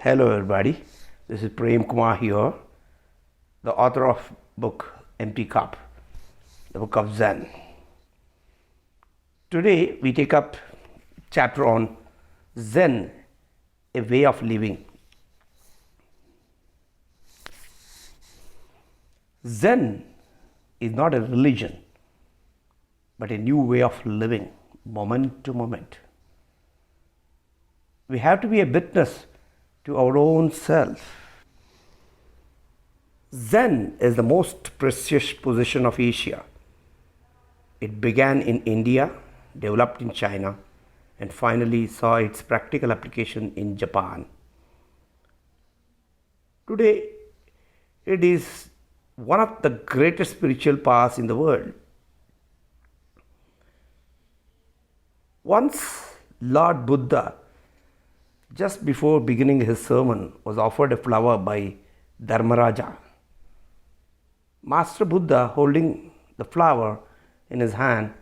Hello everybody, this is Prem Kumar here, the author of book Empty Cup, the book of Zen. Today we take up chapter on Zen, a way of living. Zen is not a religion, but a new way of living, moment to moment. We have to be a witness to our own self. Zen is the most precious possession of Asia. It began in India, developed in China, and finally saw its practical application in Japan. Today, it is one of the greatest spiritual paths in the world. Once Lord Buddha, just before beginning his sermon, was offered a flower by Dharmaraja. Master Buddha, holding the flower in his hand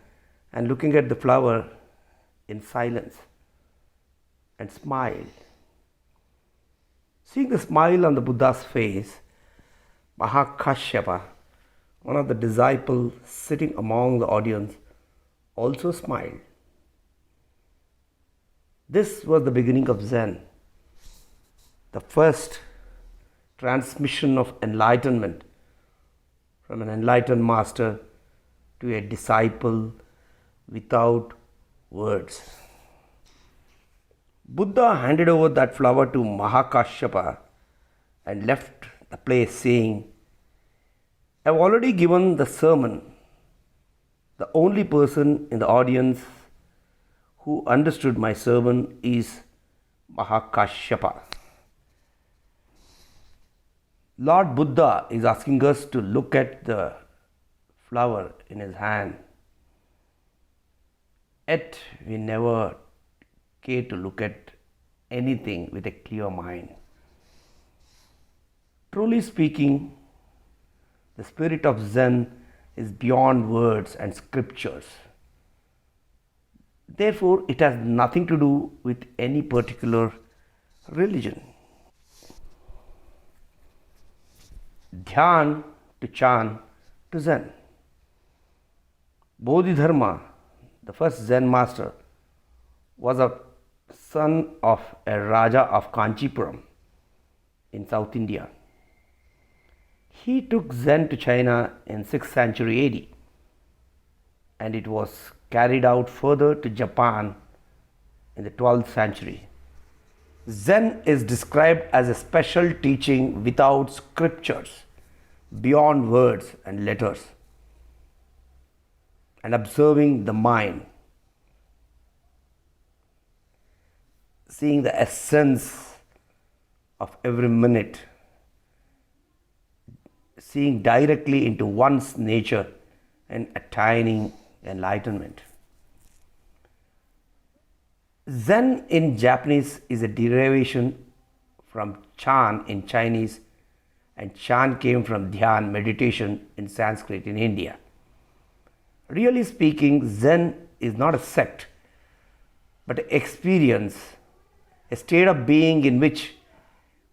and looking at the flower in silence, and smiled. Seeing the smile on the Buddha's face, Mahakashyapa, one of the disciples sitting among the audience, also smiled. This was the beginning of Zen, the first transmission of enlightenment from an enlightened master to a disciple without words. Buddha handed over that flower to Mahakashyapa and left the place saying, "I have already given the sermon." The only person in the audience who understood my sermon is Mahakashyapa. Lord Buddha is asking us to look at the flower in his hand. Yet we never care to look at anything with a clear mind. Truly speaking, the spirit of Zen is beyond words and scriptures. Therefore, it has nothing to do with any particular religion. Dhyan to Chan to Zen. Bodhidharma, the first Zen master, was a son of a Raja of Kanchipuram in South India. He took Zen to China in 6th century AD, and it was carried out further to Japan in the 12th century. Zen is described as a special teaching without scriptures, beyond words and letters, and observing the mind, seeing the essence of every minute, seeing directly into one's nature and attaining enlightenment. Zen in Japanese is a derivation from Chan in Chinese, and Chan came from Dhyan, meditation, in Sanskrit in India. Really speaking, Zen is not a sect, but an experience, a state of being in which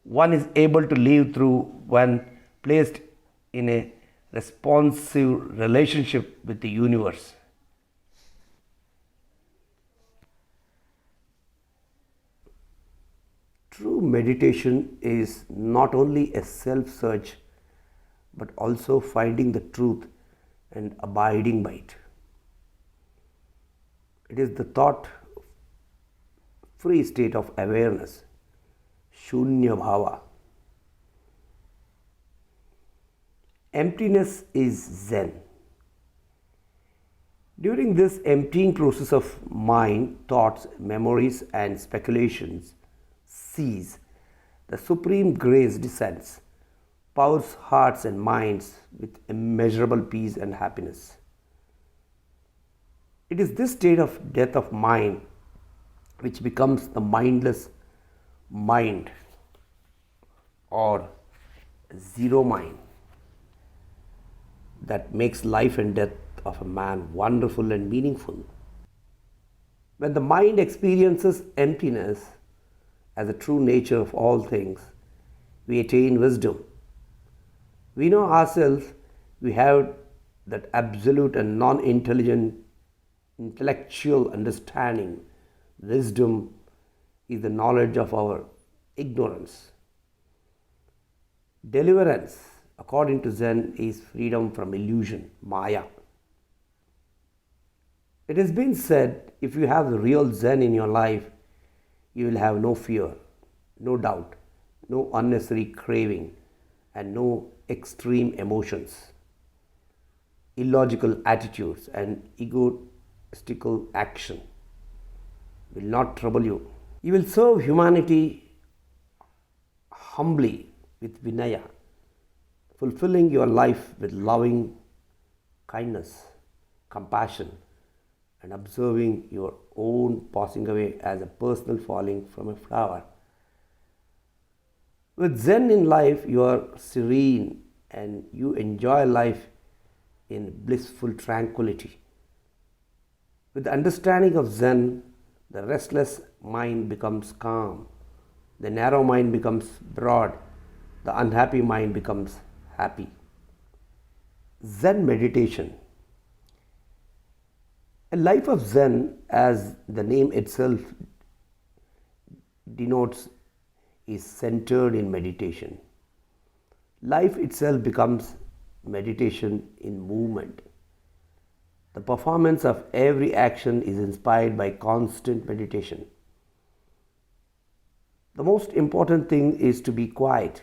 one is able to live through when placed in a responsive relationship with the universe. True meditation is not only a self-search, but also finding the truth and abiding by it. It is the thought-free state of awareness, Shunya Bhava. Emptiness is Zen. During this emptying process of mind, thoughts, memories, and speculations cease, the supreme grace descends, powers hearts and minds with immeasurable peace and happiness. It is this state of death of mind which becomes the mindless mind or zero mind that makes life and death of a man wonderful and meaningful. When the mind experiences emptiness as the true nature of all things, we attain wisdom. We know ourselves, we have that absolute and non-intelligent intellectual understanding. Wisdom is the knowledge of our ignorance. Deliverance, according to Zen, is freedom from illusion, Maya. It has been said, if you have the real Zen in your life, you will have no fear, no doubt, no unnecessary craving, and no extreme emotions, illogical attitudes, and egotistical action will not trouble you. You will serve humanity humbly with Vinaya, fulfilling your life with loving kindness, compassion, and observing your own passing away as a personal falling from a flower. With Zen in life, you are serene and you enjoy life in blissful tranquility. With the understanding of Zen, the restless mind becomes calm, the narrow mind becomes broad, the unhappy mind becomes happy. Zen meditation. A life of Zen, as the name itself denotes, is centered in meditation. Life itself becomes meditation in movement. The performance of every action is inspired by constant meditation. The most important thing is to be quiet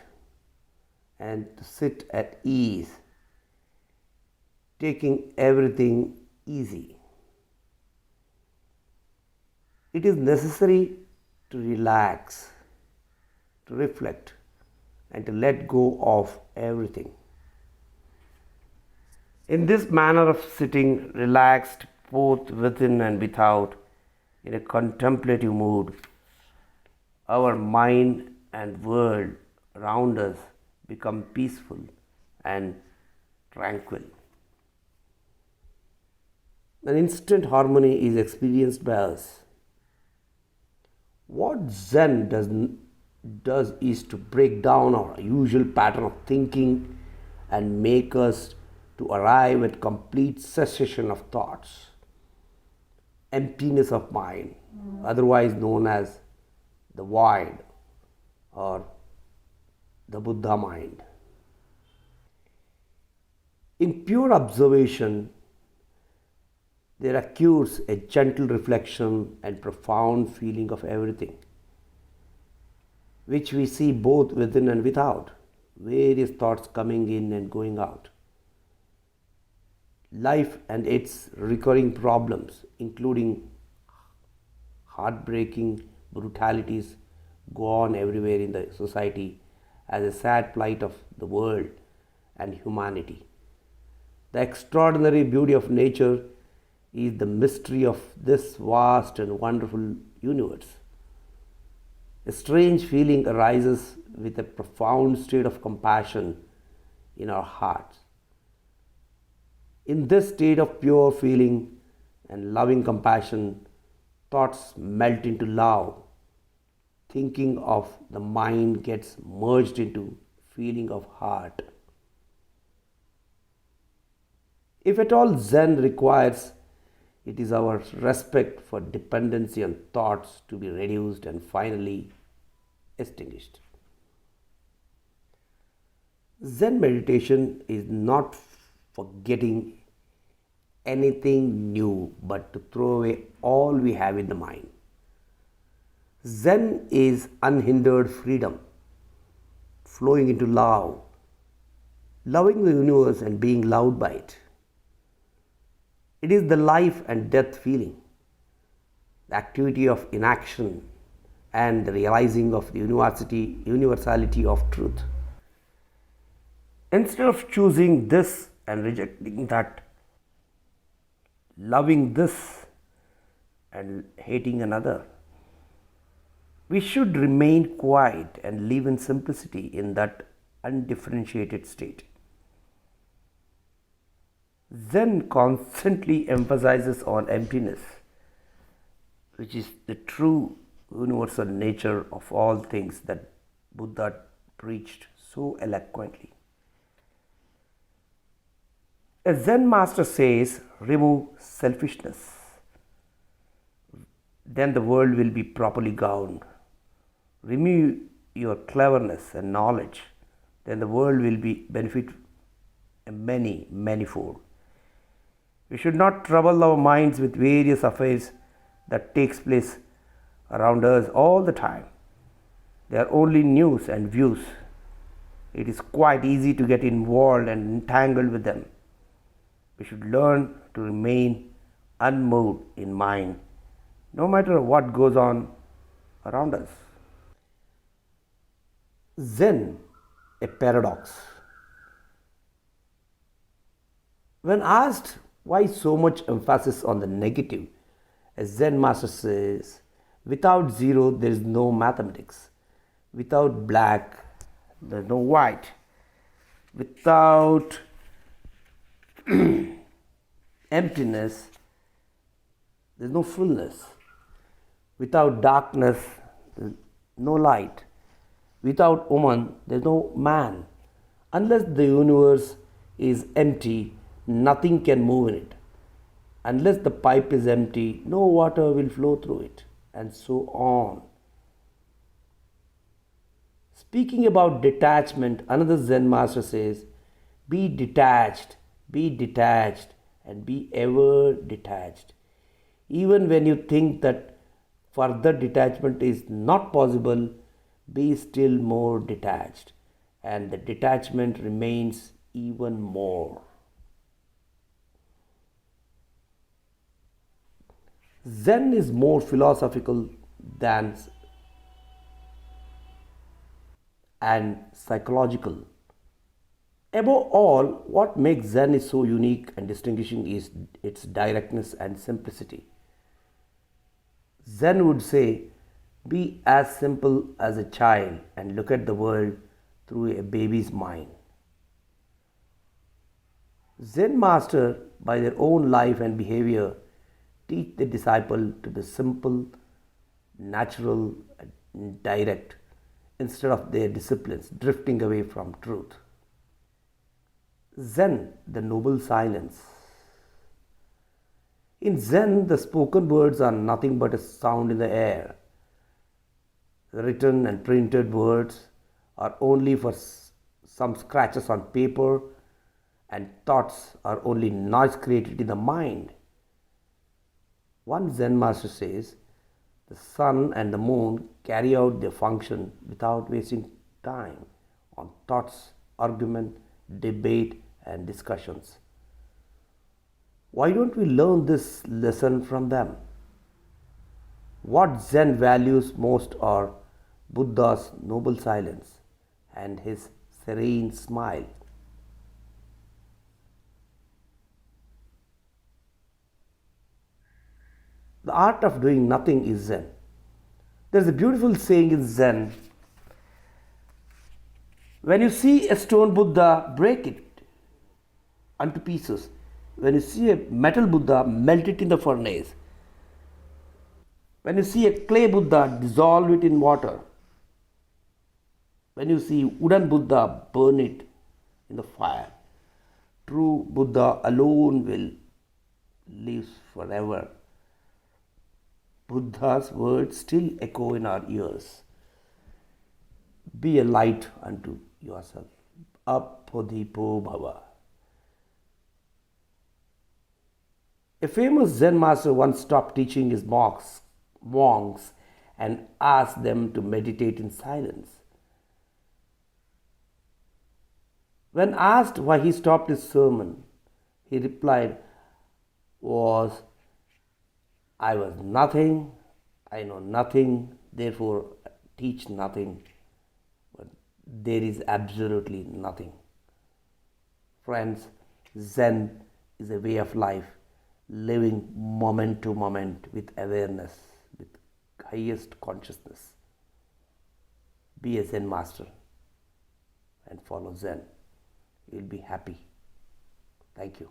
and to sit at ease, taking everything easy. It is necessary to relax, to reflect, and to let go of everything. In this manner of sitting relaxed both within and without, in a contemplative mood, our mind and world around us become peaceful and tranquil. An instant harmony is experienced by us. What Zen does is to break down our usual pattern of thinking and make us to arrive at complete cessation of thoughts, emptiness of mind, otherwise known as the void or the Buddha mind. In pure observation, there occurs a gentle reflection and profound feeling of everything, which we see both within and without, various thoughts coming in and going out. Life and its recurring problems, including heartbreaking brutalities, go on everywhere in the society as a sad plight of the world and humanity. The extraordinary beauty of nature is the mystery of this vast and wonderful universe. A strange feeling arises with a profound state of compassion in our hearts. In this state of pure feeling and loving compassion, thoughts melt into love. Thinking of the mind gets merged into feeling of heart. If at all Zen requires, it is our respect for dependency on thoughts to be reduced and finally extinguished. Zen meditation is not forgetting anything new, but to throw away all we have in the mind. Zen is unhindered freedom, flowing into love, loving the universe and being loved by it. It is the life and death feeling, the activity of inaction, and the realizing of the universality of truth. Instead of choosing this and rejecting that, loving this and hating another, we should remain quiet and live in simplicity in that undifferentiated state. Zen constantly emphasizes on emptiness, which is the true universal nature of all things that Buddha preached so eloquently. A Zen master says, remove selfishness, then the world will be properly governed. Remove your cleverness and knowledge, then the world will be benefit manyfold. We should not trouble our minds with various affairs that takes place around us all the time. They are only news and views. It is quite easy to get involved and entangled with them. We should learn to remain unmoved in mind, no matter what goes on around us. Zen, a paradox. When asked why so much emphasis on the negative, a Zen master says, without zero there is no mathematics. Without black there is no white. Without emptiness there is no fullness. Without darkness there is no light. Without woman there is no man. Unless the universe is empty, nothing can move in it. Unless the pipe is empty, no water will flow through it, and so on. Speaking about detachment, another Zen master says, be detached, and be ever detached. Even when you think that further detachment is not possible, be still more detached, and the detachment remains even more. Zen is more philosophical than and psychological. Above all, what makes Zen is so unique and distinguishing is its directness and simplicity. Zen would say, be as simple as a child and look at the world through a baby's mind. Zen master, by their own life and behavior, teach the disciple to be simple, natural, and direct instead of their disciplines drifting away from truth. Zen, the noble silence. In Zen, the spoken words are nothing but a sound in the air. The written and printed words are only for some scratches on paper, and thoughts are only noise created in the mind. One Zen master says, the sun and the moon carry out their function without wasting time on thoughts, argument, debate, and discussions. Why don't we learn this lesson from them? What Zen values most are Buddha's noble silence and his serene smile. The art of doing nothing is Zen. There is a beautiful saying in Zen, when you see a stone Buddha, break it unto pieces. When you see a metal Buddha, melt it in the furnace. When you see a clay Buddha, dissolve it in water. When you see wooden Buddha, burn it in the fire. True Buddha alone will live forever. Buddha's words still echo in our ears. Be a light unto yourself. Apodipo bhava. A famous Zen master once stopped teaching his monks and asked them to meditate in silence. When asked why he stopped his sermon, he replied, I was nothing, I know nothing, therefore teach nothing. But there is absolutely nothing. Friends, Zen is a way of life, living moment to moment with awareness, with highest consciousness. Be a Zen master and follow Zen. You will be happy. Thank you.